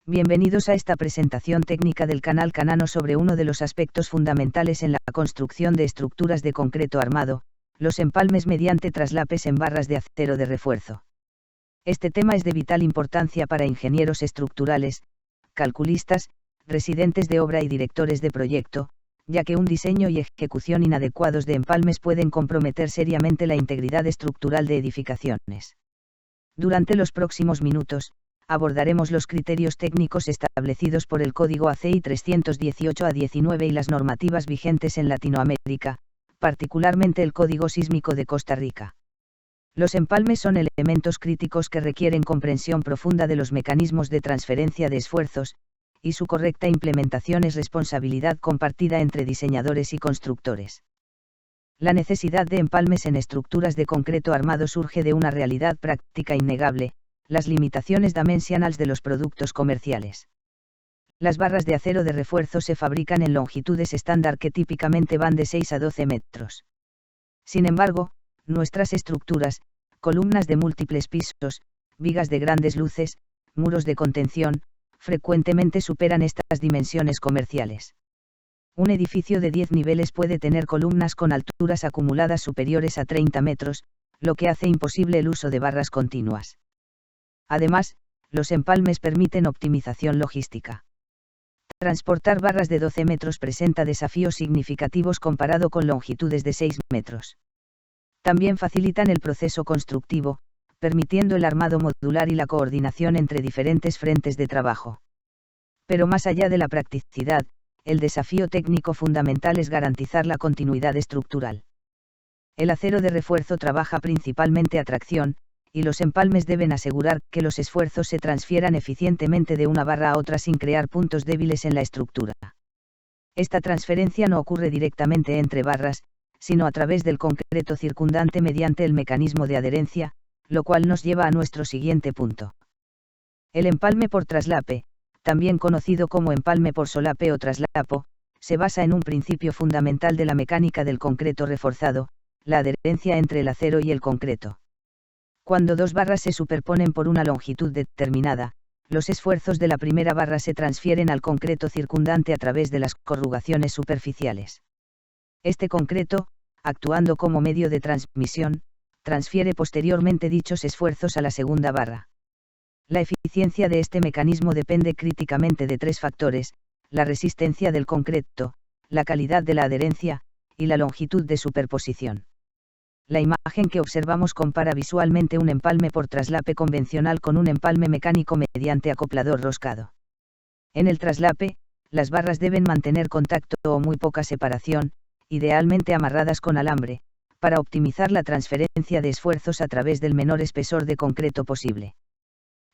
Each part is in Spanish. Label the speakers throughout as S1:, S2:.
S1: Bienvenidos a esta presentación técnica del canal Canano sobre uno de los aspectos fundamentales en la construcción de estructuras de concreto armado, los empalmes mediante traslapes en barras de acero de refuerzo. Este tema es de vital importancia para ingenieros estructurales, calculistas, residentes de obra y directores de proyecto, ya que un diseño y ejecución inadecuados de empalmes pueden comprometer seriamente la integridad estructural de edificaciones. Durante los próximos minutos, abordaremos los criterios técnicos establecidos por el Código ACI 318-19 y las normativas vigentes en Latinoamérica, particularmente el Código Sísmico de Costa Rica. Los empalmes son elementos críticos que requieren comprensión profunda de los mecanismos de transferencia de esfuerzos, y su correcta implementación es responsabilidad compartida entre diseñadores y constructores. La necesidad de empalmes en estructuras de concreto armado surge de una realidad práctica innegable: las limitaciones dimensionales de los productos comerciales. Las barras de acero de refuerzo se fabrican en longitudes estándar que típicamente van de 6 a 12 metros. Sin embargo, nuestras estructuras, columnas de múltiples pisos, vigas de grandes luces, muros de contención, frecuentemente superan estas dimensiones comerciales. Un edificio de 10 niveles puede tener columnas con alturas acumuladas superiores a 30 metros, lo que hace imposible el uso de barras continuas. Además, los empalmes permiten optimización logística. Transportar barras de 12 metros presenta desafíos significativos comparado con longitudes de 6 metros. También facilitan el proceso constructivo, permitiendo el armado modular y la coordinación entre diferentes frentes de trabajo. Pero más allá de la practicidad, el desafío técnico fundamental es garantizar la continuidad estructural. El acero de refuerzo trabaja principalmente a tracción, y los empalmes deben asegurar que los esfuerzos se transfieran eficientemente de una barra a otra sin crear puntos débiles en la estructura. Esta transferencia no ocurre directamente entre barras, sino a través del concreto circundante mediante el mecanismo de adherencia, lo cual nos lleva a nuestro siguiente punto. El empalme por traslape, también conocido como empalme por solape o traslapo, se basa en un principio fundamental de la mecánica del concreto reforzado: la adherencia entre el acero y el concreto. Cuando dos barras se superponen por una longitud determinada, los esfuerzos de la primera barra se transfieren al concreto circundante a través de las corrugaciones superficiales. Este concreto, actuando como medio de transmisión, transfiere posteriormente dichos esfuerzos a la segunda barra. La eficiencia de este mecanismo depende críticamente de tres factores: la resistencia del concreto, la calidad de la adherencia, y la longitud de superposición. La imagen que observamos compara visualmente un empalme por traslape convencional con un empalme mecánico mediante acoplador roscado. En el traslape, las barras deben mantener contacto o muy poca separación, idealmente amarradas con alambre, para optimizar la transferencia de esfuerzos a través del menor espesor de concreto posible.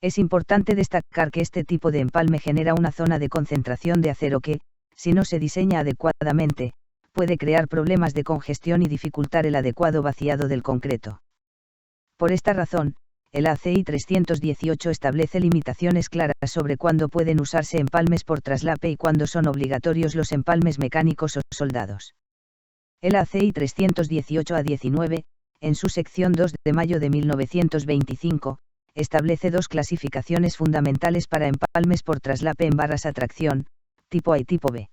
S1: Es importante destacar que este tipo de empalme genera una zona de concentración de acero que, si no se diseña adecuadamente, puede crear problemas de congestión y dificultar el adecuado vaciado del concreto. Por esta razón, el ACI 318 establece limitaciones claras sobre cuándo pueden usarse empalmes por traslape y cuándo son obligatorios los empalmes mecánicos o soldados. El ACI 318-19, en su sección 2 de mayo de 1925, establece dos clasificaciones fundamentales para empalmes por traslape en barras a tracción, tipo A y tipo B.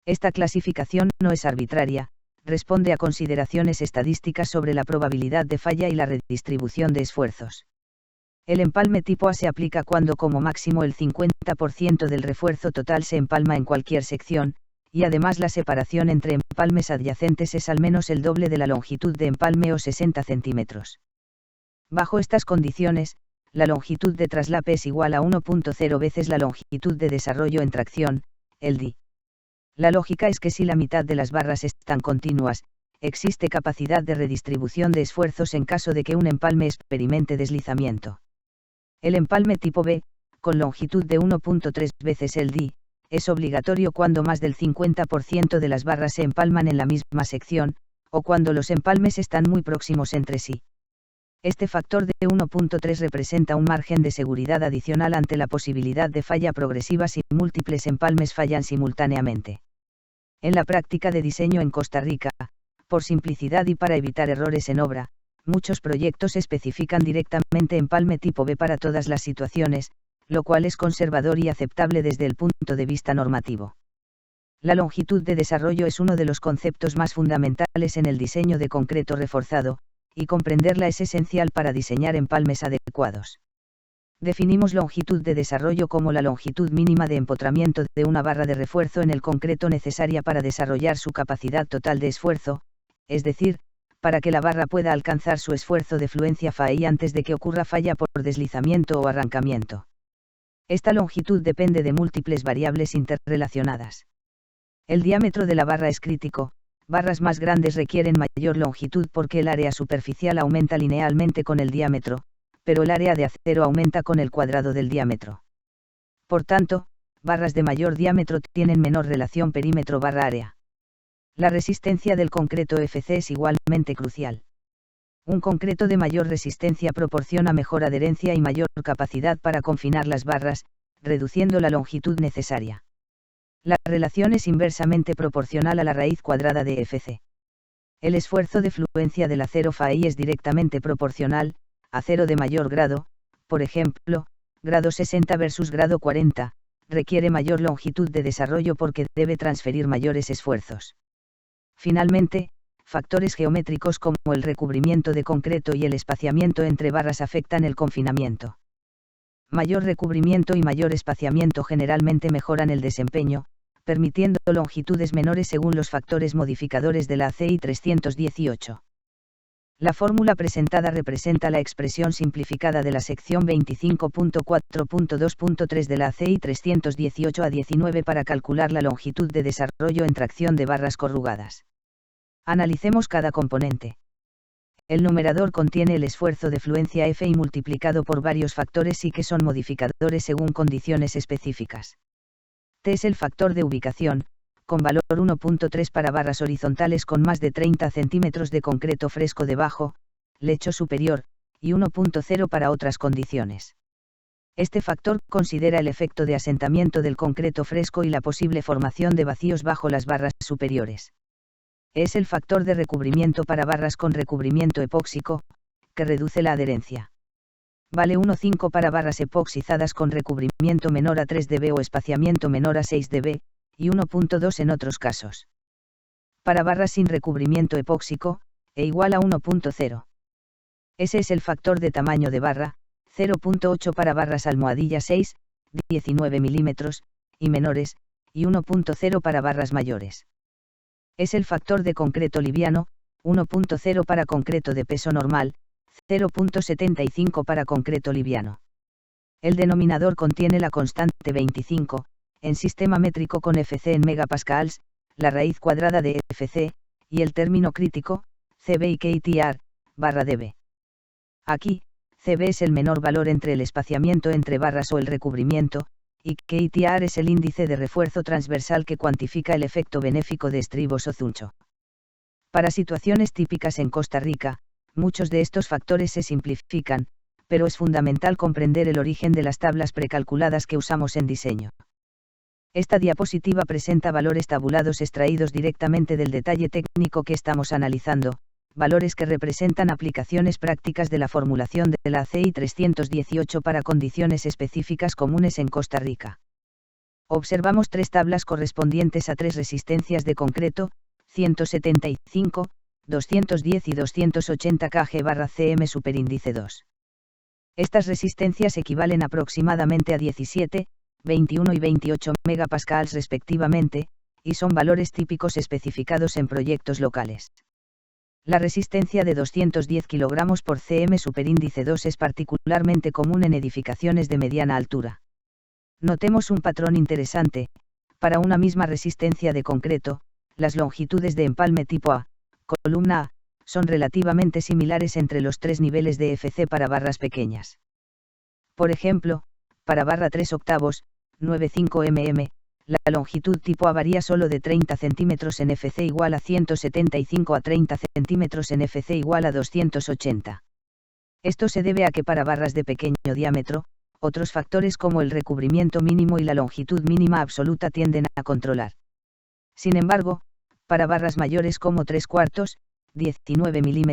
S1: Esta clasificación no es arbitraria, responde a consideraciones estadísticas sobre la probabilidad de falla y la redistribución de esfuerzos. El empalme tipo A se aplica cuando como máximo el 50% del refuerzo total se empalma en cualquier sección, y además la separación entre empalmes adyacentes es al menos el doble de la longitud de empalme o 60 centímetros. Bajo estas condiciones, la longitud de traslape es igual a 1.0 veces la longitud de desarrollo en tracción, el DI. La lógica es que si la mitad de las barras están continuas, existe capacidad de redistribución de esfuerzos en caso de que un empalme experimente deslizamiento. El empalme tipo B, con longitud de 1.3 veces el DI, es obligatorio cuando más del 50% de las barras se empalman en la misma sección, o cuando los empalmes están muy próximos entre sí. Este factor de 1.3 representa un margen de seguridad adicional ante la posibilidad de falla progresiva si múltiples empalmes fallan simultáneamente. En la práctica de diseño en Costa Rica, por simplicidad y para evitar errores en obra, muchos proyectos especifican directamente empalme tipo B para todas las situaciones, lo cual es conservador y aceptable desde el punto de vista normativo. La longitud de desarrollo es uno de los conceptos más fundamentales en el diseño de concreto reforzado, y comprenderla es esencial para diseñar empalmes adecuados. Definimos longitud de desarrollo como la longitud mínima de empotramiento de una barra de refuerzo en el concreto necesaria para desarrollar su capacidad total de esfuerzo, es decir, para que la barra pueda alcanzar su esfuerzo de fluencia FAI antes de que ocurra falla por deslizamiento o arrancamiento. Esta longitud depende de múltiples variables interrelacionadas. El diámetro de la barra es crítico. Barras más grandes requieren mayor longitud porque el área superficial aumenta linealmente con el diámetro, pero el área de acero aumenta con el cuadrado del diámetro. Por tanto, barras de mayor diámetro tienen menor relación perímetro barra área. La resistencia del concreto FC es igualmente crucial. Un concreto de mayor resistencia proporciona mejor adherencia y mayor capacidad para confinar las barras, reduciendo la longitud necesaria. La relación es inversamente proporcional a la raíz cuadrada de FC. El esfuerzo de fluencia del acero FAI es directamente proporcional, acero de mayor grado, por ejemplo, grado 60 versus grado 40, requiere mayor longitud de desarrollo porque debe transferir mayores esfuerzos. Finalmente, factores geométricos como el recubrimiento de concreto y el espaciamiento entre barras afectan el confinamiento. Mayor recubrimiento y mayor espaciamiento generalmente mejoran el desempeño, permitiendo longitudes menores según los factores modificadores de la ACI 318. La fórmula presentada representa la expresión simplificada de la sección 25.4.2.3 de la ACI 318 a 19 para calcular la longitud de desarrollo en tracción de barras corrugadas. Analicemos cada componente. El numerador contiene el esfuerzo de fluencia F y multiplicado por varios factores y que son modificadores según condiciones específicas. T es el factor de ubicación, con valor 1.3 para barras horizontales con más de 30 centímetros de concreto fresco debajo, lecho superior, y 1.0 para otras condiciones. Este factor considera el efecto de asentamiento del concreto fresco y la posible formación de vacíos bajo las barras superiores. Es el factor de recubrimiento para barras con recubrimiento epóxico, que reduce la adherencia. Vale 1.5 para barras epoxizadas con recubrimiento menor a 3 dB o espaciamiento menor a 6 dB, y 1.2 en otros casos. Para barras sin recubrimiento epóxico, E igual a 1.0. Ese es el factor de tamaño de barra, 0.8 para barras almohadilla 6, 19 mm, y menores, y 1.0 para barras mayores. Es el factor de concreto liviano, 1.0 para concreto de peso normal, 0.75 para concreto liviano. El denominador contiene la constante 25, en sistema métrico con FC en megapascals, la raíz cuadrada de FC, y el término crítico, CB y KTR, barra dB. Aquí, CB es el menor valor entre el espaciamiento entre barras o el recubrimiento, y KTR es el índice de refuerzo transversal que cuantifica el efecto benéfico de estribos o zuncho. Para situaciones típicas en Costa Rica, muchos de estos factores se simplifican, pero es fundamental comprender el origen de las tablas precalculadas que usamos en diseño. Esta diapositiva presenta valores tabulados extraídos directamente del detalle técnico que estamos analizando, valores que representan aplicaciones prácticas de la formulación de la ACI 318 para condiciones específicas comunes en Costa Rica. Observamos tres tablas correspondientes a tres resistencias de concreto, 175, 210 y 280 kg/cm superíndice 2. Estas resistencias equivalen aproximadamente a 17, 21 y 28 megapascals respectivamente, y son valores típicos especificados en proyectos locales. La resistencia de 210 kg por cm superíndice 2 es particularmente común en edificaciones de mediana altura. Notemos un patrón interesante: para una misma resistencia de concreto, las longitudes de empalme tipo A, columna A, son relativamente similares entre los tres niveles de FC para barras pequeñas. Por ejemplo, para barra 3 octavos, 9,5 mm, la longitud tipo A varía solo de 30 cm en FC igual a 175 a 30 cm en FC igual a 280. Esto se debe a que para barras de pequeño diámetro, otros factores como el recubrimiento mínimo y la longitud mínima absoluta tienden a controlar. Sin embargo, para barras mayores como 3/4, 19 mm,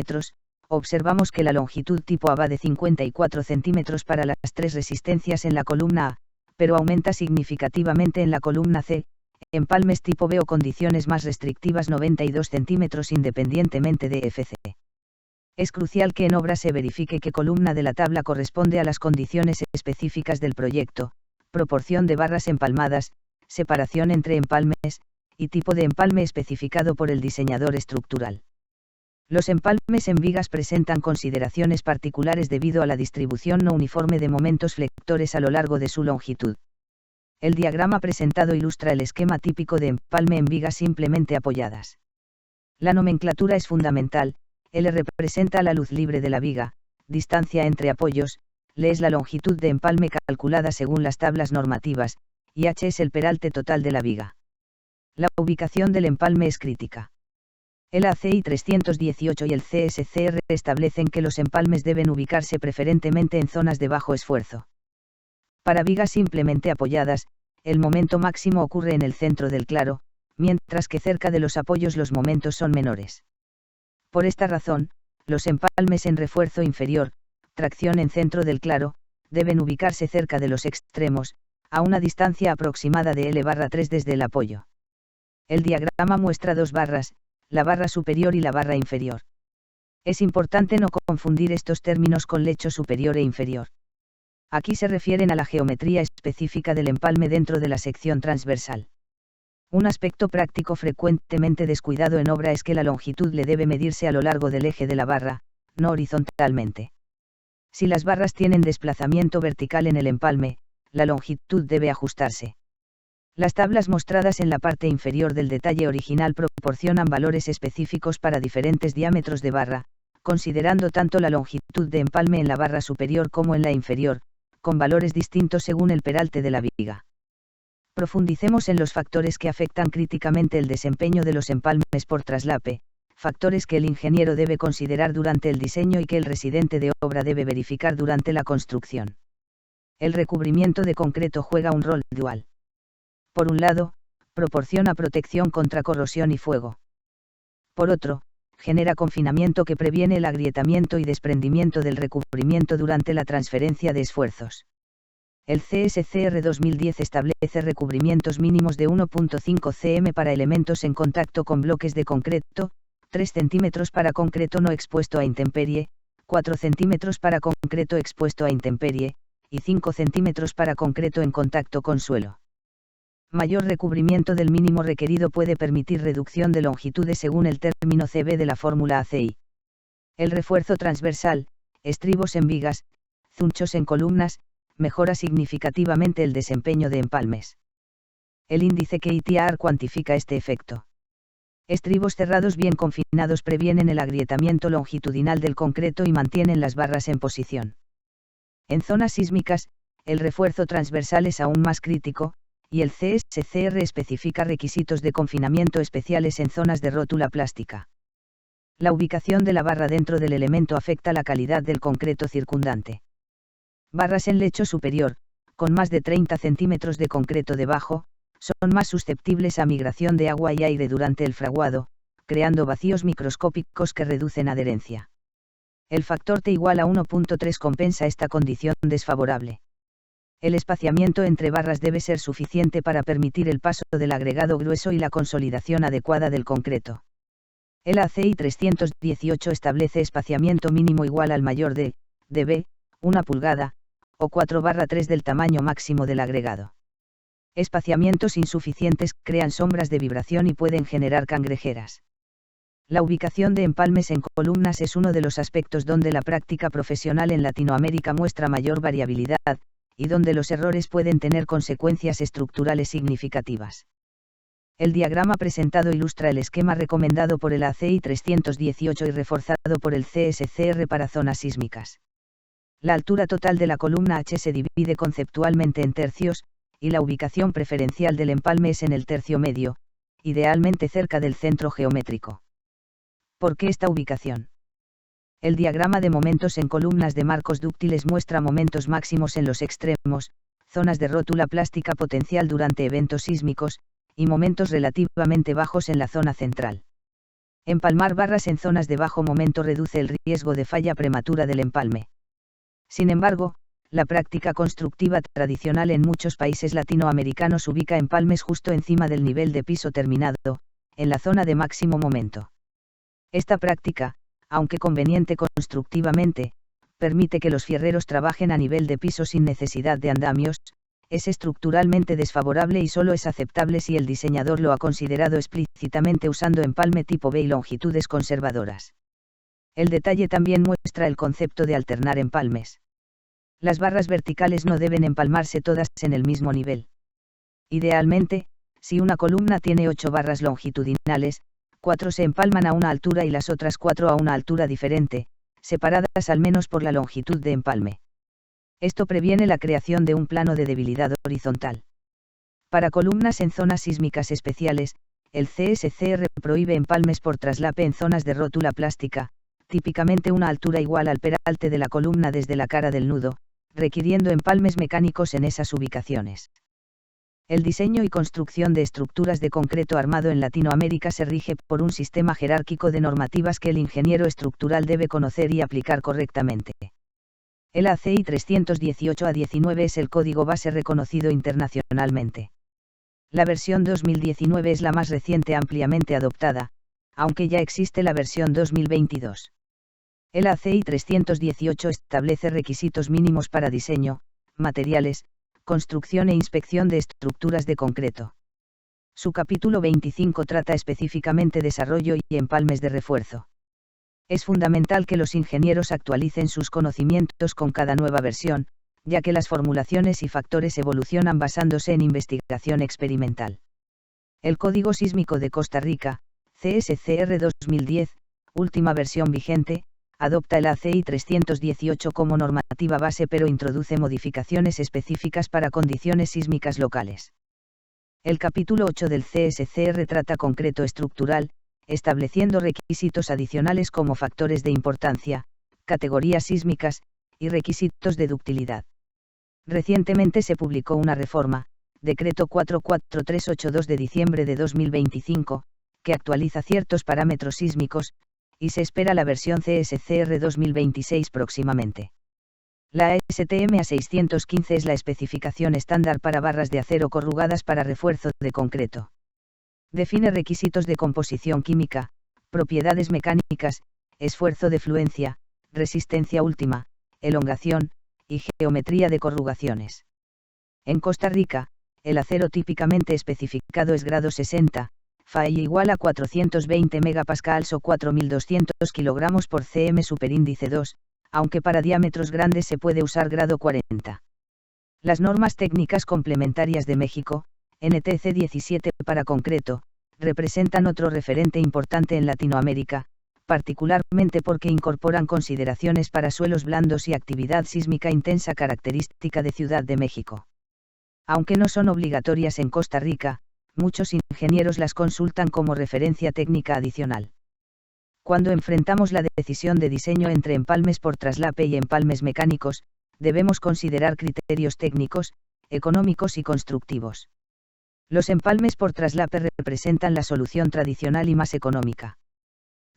S1: observamos que la longitud tipo A va de 54 centímetros para las tres resistencias en la columna A, pero aumenta significativamente en la columna C, empalmes tipo B o condiciones más restrictivas 92 centímetros independientemente de FC. Es crucial que en obra se verifique qué columna de la tabla corresponde a las condiciones específicas del proyecto, proporción de barras empalmadas, separación entre empalmes, y tipo de empalme especificado por el diseñador estructural. Los empalmes en vigas presentan consideraciones particulares debido a la distribución no uniforme de momentos flectores a lo largo de su longitud. El diagrama presentado ilustra el esquema típico de empalme en vigas simplemente apoyadas. La nomenclatura es fundamental. L representa la luz libre de la viga, distancia entre apoyos, L es la longitud de empalme calculada según las tablas normativas, y H es el peralte total de la viga. La ubicación del empalme es crítica. El ACI 318 y el CSCR establecen que los empalmes deben ubicarse preferentemente en zonas de bajo esfuerzo. Para vigas simplemente apoyadas, el momento máximo ocurre en el centro del claro, mientras que cerca de los apoyos los momentos son menores. Por esta razón, los empalmes en refuerzo inferior, tracción en centro del claro, deben ubicarse cerca de los extremos, a una distancia aproximada de L/3 desde el apoyo. El diagrama muestra dos barras, la barra superior y la barra inferior. Es importante no confundir estos términos con lecho superior e inferior. Aquí se refieren a la geometría específica del empalme dentro de la sección transversal. Un aspecto práctico frecuentemente descuidado en obra es que la longitud le debe medirse a lo largo del eje de la barra, no horizontalmente. Si las barras tienen desplazamiento vertical en el empalme, la longitud debe ajustarse. Las tablas mostradas en la parte inferior del detalle original proporcionan valores específicos para diferentes diámetros de barra, considerando tanto la longitud de empalme en la barra superior como en la inferior, con valores distintos según el peralte de la viga. Profundicemos en los factores que afectan críticamente el desempeño de los empalmes por traslape, factores que el ingeniero debe considerar durante el diseño y que el residente de obra debe verificar durante la construcción. El recubrimiento de concreto juega un rol dual. Por un lado, proporciona protección contra corrosión y fuego. Por otro, genera confinamiento que previene el agrietamiento y desprendimiento del recubrimiento durante la transferencia de esfuerzos. El CSCR 2010 establece recubrimientos mínimos de 1.5 cm para elementos en contacto con bloques de concreto, 3 cm para concreto no expuesto a intemperie, 4 cm para concreto expuesto a intemperie, y 5 cm para concreto en contacto con suelo. Mayor recubrimiento del mínimo requerido puede permitir reducción de longitudes según el término CB de la fórmula ACI. El refuerzo transversal, estribos en vigas, zunchos en columnas, mejora significativamente el desempeño de empalmes. El índice KITAR cuantifica este efecto. Estribos cerrados bien confinados previenen el agrietamiento longitudinal del concreto y mantienen las barras en posición. En zonas sísmicas, el refuerzo transversal es aún más crítico, y el CSCR especifica requisitos de confinamiento especiales en zonas de rótula plástica. La ubicación de la barra dentro del elemento afecta la calidad del concreto circundante. Barras en lecho superior, con más de 30 centímetros de concreto debajo, son más susceptibles a migración de agua y aire durante el fraguado, creando vacíos microscópicos que reducen adherencia. El factor T igual a 1.3 compensa esta condición desfavorable. El espaciamiento entre barras debe ser suficiente para permitir el paso del agregado grueso y la consolidación adecuada del concreto. El ACI 318 establece espaciamiento mínimo igual al mayor de, dB, 1 pulgada, o 4/3 del tamaño máximo del agregado. Espaciamientos insuficientes crean sombras de vibración y pueden generar cangrejeras. La ubicación de empalmes en columnas es uno de los aspectos donde la práctica profesional en Latinoamérica muestra mayor variabilidad, y donde los errores pueden tener consecuencias estructurales significativas. El diagrama presentado ilustra el esquema recomendado por el ACI 318 y reforzado por el CSCR para zonas sísmicas. La altura total de la columna H se divide conceptualmente en tercios, y la ubicación preferencial del empalme es en el tercio medio, idealmente cerca del centro geométrico. ¿Por qué esta ubicación? El diagrama de momentos en columnas de marcos dúctiles muestra momentos máximos en los extremos, zonas de rótula plástica potencial durante eventos sísmicos, y momentos relativamente bajos en la zona central. Empalmar barras en zonas de bajo momento reduce el riesgo de falla prematura del empalme. Sin embargo, la práctica constructiva tradicional en muchos países latinoamericanos ubica empalmes justo encima del nivel de piso terminado, en la zona de máximo momento. Esta práctica, aunque conveniente constructivamente, permite que los fierreros trabajen a nivel de piso sin necesidad de andamios, es estructuralmente desfavorable y solo es aceptable si el diseñador lo ha considerado explícitamente usando empalme tipo B y longitudes conservadoras. El detalle también muestra el concepto de alternar empalmes. Las barras verticales no deben empalmarse todas en el mismo nivel. Idealmente, si una columna tiene 8 barras longitudinales, 4 se empalman a una altura y las otras 4 a una altura diferente, separadas al menos por la longitud de empalme. Esto previene la creación de un plano de debilidad horizontal. Para columnas en zonas sísmicas especiales, el CSCR prohíbe empalmes por traslape en zonas de rótula plástica, típicamente una altura igual al peralte de la columna desde la cara del nudo, requiriendo empalmes mecánicos en esas ubicaciones. El diseño y construcción de estructuras de concreto armado en Latinoamérica se rige por un sistema jerárquico de normativas que el ingeniero estructural debe conocer y aplicar correctamente. El ACI 318-19 es el código base reconocido internacionalmente. La versión 2019 es la más reciente ampliamente adoptada, aunque ya existe la versión 2022. El ACI 318 establece requisitos mínimos para diseño, materiales, construcción e inspección de estructuras de concreto. Su capítulo 25 trata específicamente desarrollo y empalmes de refuerzo. Es fundamental que los ingenieros actualicen sus conocimientos con cada nueva versión, ya que las formulaciones y factores evolucionan basándose en investigación experimental. El Código Sísmico de Costa Rica, CSCR 2010, última versión vigente, adopta el ACI 318 como normativa base pero introduce modificaciones específicas para condiciones sísmicas locales. El capítulo 8 del CSCR trata concreto estructural, estableciendo requisitos adicionales como factores de importancia, categorías sísmicas, y requisitos de ductilidad. Recientemente se publicó una reforma, Decreto 44382 de diciembre de 2025, que actualiza ciertos parámetros sísmicos, y se espera la versión CSCR 2026 próximamente. La ASTM A615 es la especificación estándar para barras de acero corrugadas para refuerzo de concreto. Define requisitos de composición química, propiedades mecánicas, esfuerzo de fluencia, resistencia última, elongación, y geometría de corrugaciones. En Costa Rica, el acero típicamente especificado es grado 60, Fay igual a 420 megapascals o 4200 kg por cm superíndice 2, aunque para diámetros grandes se puede usar grado 40. Las normas técnicas complementarias de México, NTC 17 para concreto, representan otro referente importante en Latinoamérica, particularmente porque incorporan consideraciones para suelos blandos y actividad sísmica intensa característica de Ciudad de México. Aunque no son obligatorias en Costa Rica, muchos ingenieros las consultan como referencia técnica adicional. Cuando enfrentamos la decisión de diseño entre empalmes por traslape y empalmes mecánicos, debemos considerar criterios técnicos, económicos y constructivos. Los empalmes por traslape representan la solución tradicional y más económica.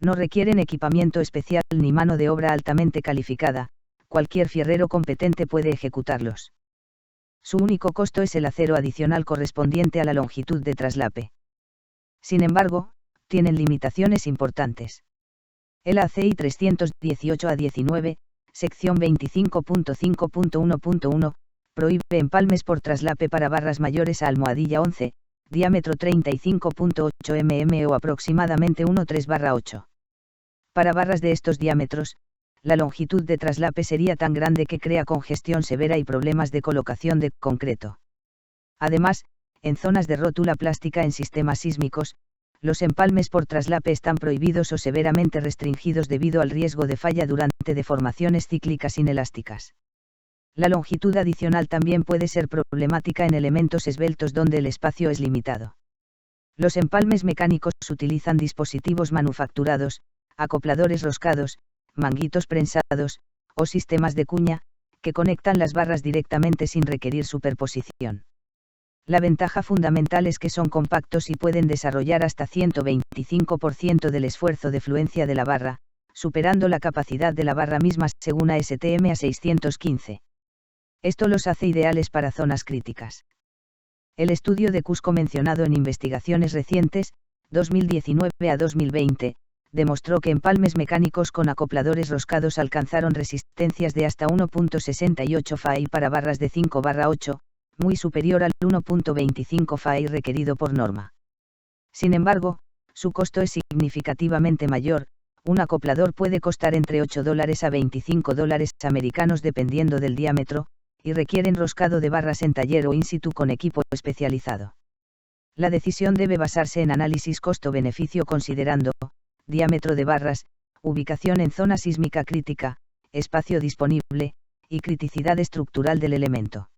S1: No requieren equipamiento especial ni mano de obra altamente calificada, cualquier fierrero competente puede ejecutarlos. Su único costo es el acero adicional correspondiente a la longitud de traslape. Sin embargo, tienen limitaciones importantes. El ACI 318-19, sección 25.5.1.1, prohíbe empalmes por traslape para barras mayores a almohadilla 11, diámetro 35.8 mm o aproximadamente 1,3/8. Para barras de estos diámetros, la longitud de traslape sería tan grande que crea congestión severa y problemas de colocación de concreto. Además, en zonas de rótula plástica en sistemas sísmicos, los empalmes por traslape están prohibidos o severamente restringidos debido al riesgo de falla durante deformaciones cíclicas inelásticas. La longitud adicional también puede ser problemática en elementos esbeltos donde el espacio es limitado. Los empalmes mecánicos utilizan dispositivos manufacturados, acopladores roscados, manguitos prensados, o sistemas de cuña, que conectan las barras directamente sin requerir superposición. La ventaja fundamental es que son compactos y pueden desarrollar hasta 125% del esfuerzo de fluencia de la barra, superando la capacidad de la barra misma según ASTM A615. Esto los hace ideales para zonas críticas. El estudio de Cusco mencionado en investigaciones recientes, 2019 a 2020, demostró que empalmes mecánicos con acopladores roscados alcanzaron resistencias de hasta 1.68 FAI para barras de 5/8, muy superior al 1.25 FAI requerido por norma. Sin embargo, su costo es significativamente mayor. Un acoplador puede costar entre $8 a $25 americanos dependiendo del diámetro, y requieren roscado de barras en taller o in situ con equipo especializado. La decisión debe basarse en análisis costo-beneficio considerando diámetro de barras, ubicación en zona sísmica crítica, espacio disponible, y criticidad estructural del elemento.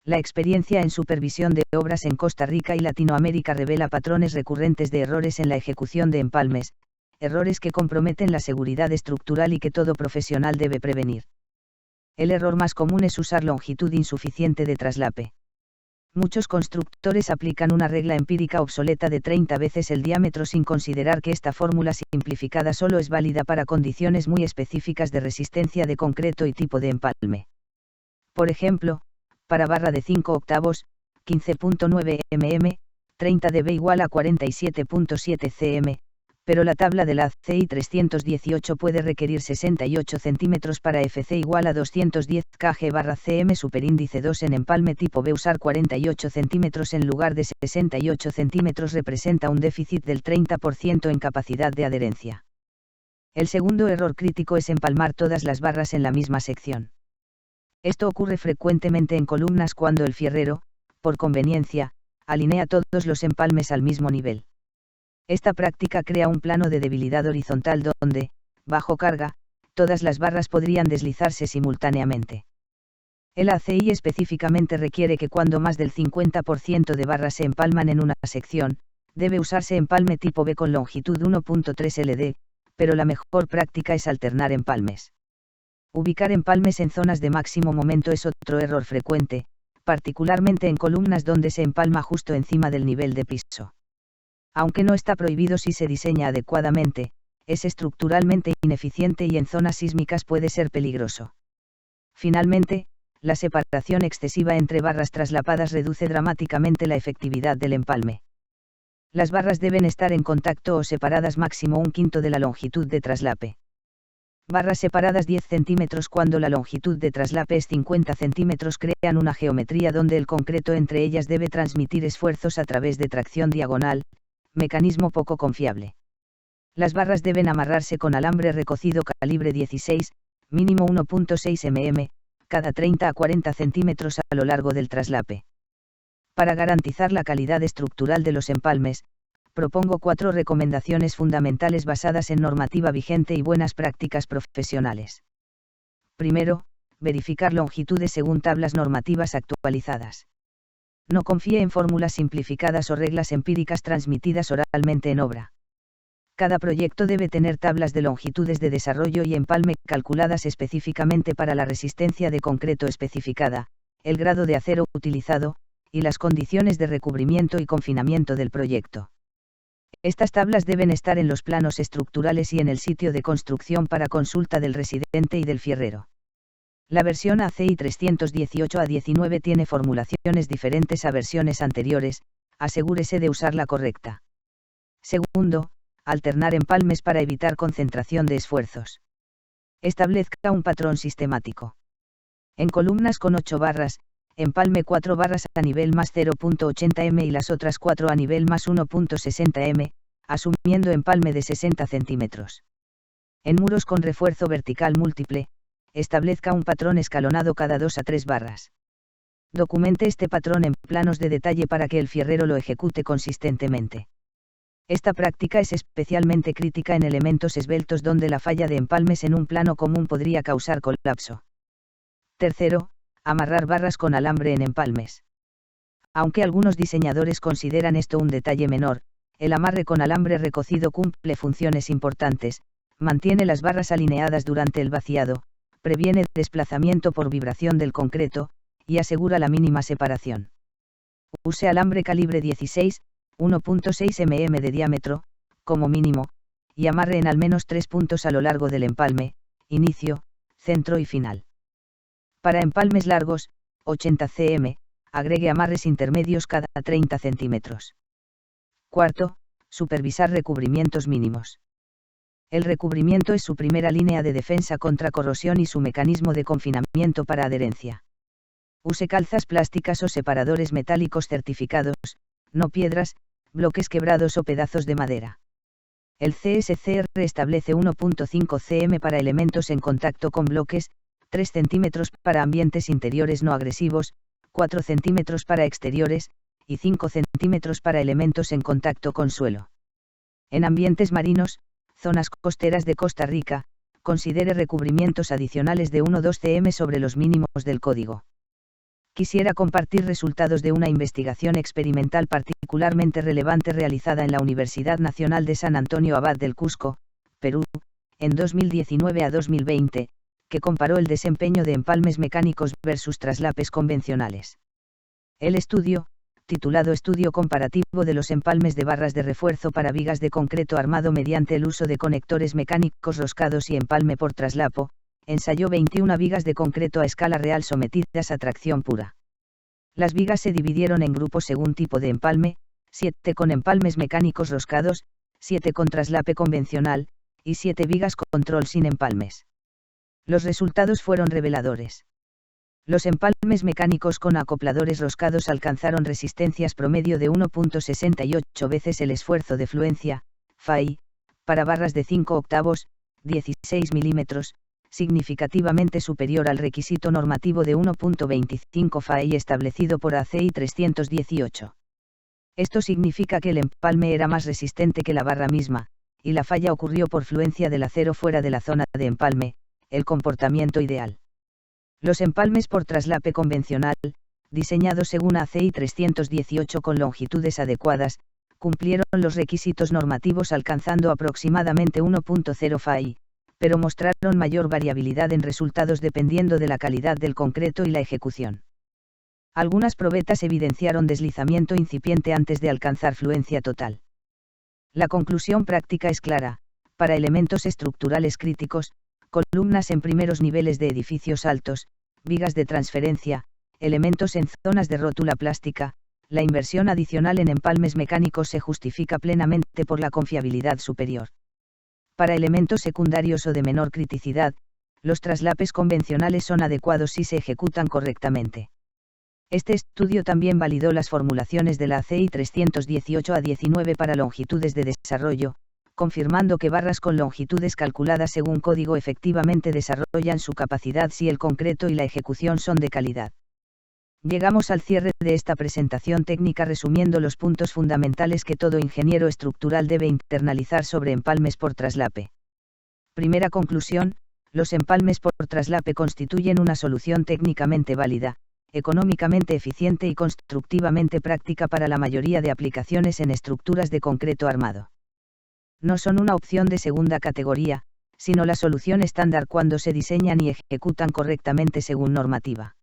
S1: La experiencia en supervisión de obras en Costa Rica y Latinoamérica revela patrones recurrentes de errores en la ejecución de empalmes, errores que comprometen la seguridad estructural y que todo profesional debe prevenir. El error más común es usar longitud insuficiente de traslape. Muchos constructores aplican una regla empírica obsoleta de 30 veces el diámetro sin considerar que esta fórmula simplificada solo es válida para condiciones muy específicas de resistencia de concreto y tipo de empalme. Por ejemplo, para barra de 5 octavos, 15.9 mm, 30 dB igual a 47.7 cm, pero la tabla de la ACI 318 puede requerir 68 cm para FC igual a 210 kg/cm superíndice 2 en empalme tipo B. Usar 48 cm en lugar de 68 cm representa un déficit del 30% en capacidad de adherencia. El segundo error crítico es empalmar todas las barras en la misma sección. Esto ocurre frecuentemente en columnas cuando el fierrero, por conveniencia, alinea todos los empalmes al mismo nivel. Esta práctica crea un plano de debilidad horizontal donde, bajo carga, todas las barras podrían deslizarse simultáneamente. El ACI específicamente requiere que cuando más del 50% de barras se empalman en una sección, debe usarse empalme tipo B con longitud 1.3 LD, pero la mejor práctica es alternar empalmes. Ubicar empalmes en zonas de máximo momento es otro error frecuente, particularmente en columnas donde se empalma justo encima del nivel de piso. Aunque no está prohibido si se diseña adecuadamente, es estructuralmente ineficiente y en zonas sísmicas puede ser peligroso. Finalmente, la separación excesiva entre barras traslapadas reduce dramáticamente la efectividad del empalme. Las barras deben estar en contacto o separadas máximo 1/5 de la longitud de traslape. Barras separadas 10 centímetros cuando la longitud de traslape es 50 centímetros crean una geometría donde el concreto entre ellas debe transmitir esfuerzos a través de tracción diagonal, mecanismo poco confiable. Las barras deben amarrarse con alambre recocido calibre 16, mínimo 1.6 mm, cada 30 a 40 centímetros a lo largo del traslape. Para garantizar la calidad estructural de los empalmes, propongo 4 recomendaciones fundamentales basadas en normativa vigente y buenas prácticas profesionales. Primero, verificar longitudes según tablas normativas actualizadas. No confíe en fórmulas simplificadas o reglas empíricas transmitidas oralmente en obra. Cada proyecto debe tener tablas de longitudes de desarrollo y empalme calculadas específicamente para la resistencia de concreto especificada, el grado de acero utilizado, y las condiciones de recubrimiento y confinamiento del proyecto. Estas tablas deben estar en los planos estructurales y en el sitio de construcción para consulta del residente y del fierrero. La versión ACI 318 a 19 tiene formulaciones diferentes a versiones anteriores, asegúrese de usar la correcta. Segundo, alternar empalmes para evitar concentración de esfuerzos. Establezca un patrón sistemático. En columnas con 8 barras, empalme 4 barras a nivel más 0.80 m y las otras 4 a nivel más 1.60 m, asumiendo empalme de 60 centímetros. En muros con refuerzo vertical múltiple, establezca un patrón escalonado cada 2 a 3 barras. Documente este patrón en planos de detalle para que el fierrero lo ejecute consistentemente. Esta práctica es especialmente crítica en elementos esbeltos donde la falla de empalmes en un plano común podría causar colapso. Tercero, amarrar barras con alambre en empalmes. Aunque algunos diseñadores consideran esto un detalle menor, el amarre con alambre recocido cumple funciones importantes, mantiene las barras alineadas durante el vaciado, previene desplazamiento por vibración del concreto, y asegura la mínima separación. Use alambre calibre 16, 1.6 mm de diámetro, como mínimo, y amarre en al menos 3 puntos a lo largo del empalme, inicio, centro y final. Para empalmes largos, 80 cm, agregue amarres intermedios cada 30 centímetros. Cuarto, supervisar recubrimientos mínimos. El recubrimiento es su primera línea de defensa contra corrosión y su mecanismo de confinamiento para adherencia. Use calzas plásticas o separadores metálicos certificados, no piedras, bloques quebrados o pedazos de madera. El CSCR establece 1.5 cm para elementos en contacto con bloques, 3 cm para ambientes interiores no agresivos, 4 cm para exteriores, y 5 cm para elementos en contacto con suelo. En ambientes marinos, zonas costeras de Costa Rica, considere recubrimientos adicionales de 1-2 cm sobre los mínimos del código. Quisiera compartir resultados de una investigación experimental particularmente relevante realizada en la Universidad Nacional de San Antonio Abad del Cusco, Perú, en 2019 a 2020, que comparó el desempeño de empalmes mecánicos versus traslapes convencionales. El estudio, titulado Estudio comparativo de los empalmes de barras de refuerzo para vigas de concreto armado mediante el uso de conectores mecánicos roscados y empalme por traslapo, ensayó 21 vigas de concreto a escala real sometidas a tracción pura. Las vigas se dividieron en grupos según tipo de empalme, 7 con empalmes mecánicos roscados, 7 con traslape convencional, y 7 vigas control sin empalmes. Los resultados fueron reveladores. Los empalmes mecánicos con acopladores roscados alcanzaron resistencias promedio de 1.68 veces el esfuerzo de fluencia, FAI, para barras de 5 octavos, 16 milímetros, significativamente superior al requisito normativo de 1.25 FAI establecido por ACI 318. Esto significa que el empalme era más resistente que la barra misma, y la falla ocurrió por fluencia del acero fuera de la zona de empalme, el comportamiento ideal. Los empalmes por traslape convencional, diseñados según ACI 318 con longitudes adecuadas, cumplieron los requisitos normativos alcanzando aproximadamente 1.0 FAI, pero mostraron mayor variabilidad en resultados dependiendo de la calidad del concreto y la ejecución. Algunas probetas evidenciaron deslizamiento incipiente antes de alcanzar fluencia total. La conclusión práctica es clara: para elementos estructurales críticos, columnas en primeros niveles de edificios altos, vigas de transferencia, elementos en zonas de rótula plástica, la inversión adicional en empalmes mecánicos se justifica plenamente por la confiabilidad superior. Para elementos secundarios o de menor criticidad, los traslapes convencionales son adecuados si se ejecutan correctamente. Este estudio también validó las formulaciones de la ACI 318 a 19 para longitudes de desarrollo, confirmando que barras con longitudes calculadas según código efectivamente desarrollan su capacidad si el concreto y la ejecución son de calidad. Llegamos al cierre de esta presentación técnica resumiendo los puntos fundamentales que todo ingeniero estructural debe internalizar sobre empalmes por traslape. Primera conclusión: los empalmes por traslape constituyen una solución técnicamente válida, económicamente eficiente y constructivamente práctica para la mayoría de aplicaciones en estructuras de concreto armado. No son una opción de segunda categoría, sino la solución estándar cuando se diseñan y ejecutan correctamente según normativa.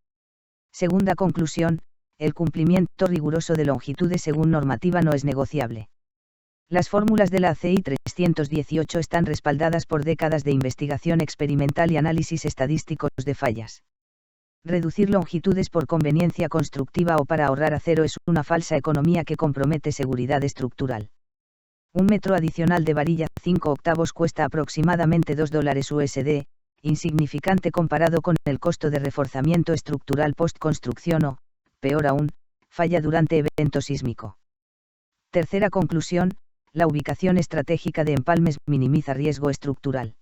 S1: Segunda conclusión: el cumplimiento riguroso de longitudes según normativa no es negociable. Las fórmulas de la ACI 318 están respaldadas por décadas de investigación experimental y análisis estadísticos de fallas. Reducir longitudes por conveniencia constructiva o para ahorrar acero es una falsa economía que compromete seguridad estructural. Un metro adicional de varilla 5 octavos cuesta aproximadamente $2 USD, insignificante comparado con el costo de reforzamiento estructural post-construcción o, peor aún, falla durante evento sísmico. Tercera conclusión: la ubicación estratégica de empalmes minimiza riesgo estructural.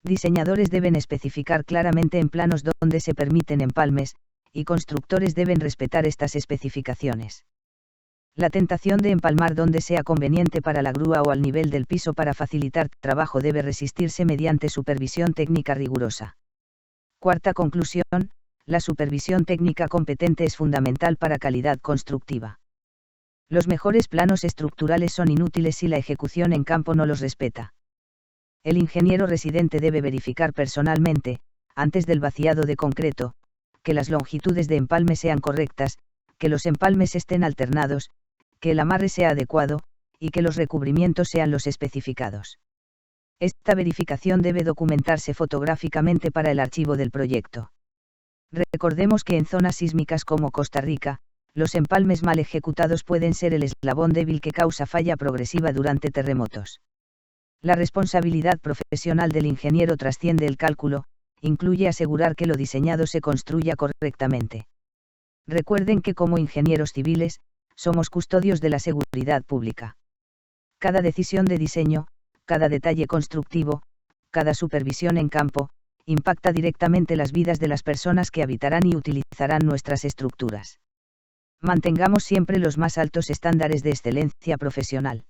S1: Diseñadores deben especificar claramente en planos dónde se permiten empalmes, y constructores deben respetar estas especificaciones. La tentación de empalmar donde sea conveniente para la grúa o al nivel del piso para facilitar trabajo debe resistirse mediante supervisión técnica rigurosa. Cuarta conclusión: la supervisión técnica competente es fundamental para calidad constructiva. Los mejores planos estructurales son inútiles si la ejecución en campo no los respeta. El ingeniero residente debe verificar personalmente, antes del vaciado de concreto, que las longitudes de empalme sean correctas, que los empalmes estén alternados, que el amarre sea adecuado, y que los recubrimientos sean los especificados. Esta verificación debe documentarse fotográficamente para el archivo del proyecto. Recordemos que en zonas sísmicas como Costa Rica, los empalmes mal ejecutados pueden ser el eslabón débil que causa falla progresiva durante terremotos. La responsabilidad profesional del ingeniero trasciende el cálculo, incluye asegurar que lo diseñado se construya correctamente. Recuerden que como ingenieros civiles, somos custodios de la seguridad pública. Cada decisión de diseño, cada detalle constructivo, cada supervisión en campo, impacta directamente las vidas de las personas que habitarán y utilizarán nuestras estructuras. Mantengamos siempre los más altos estándares de excelencia profesional.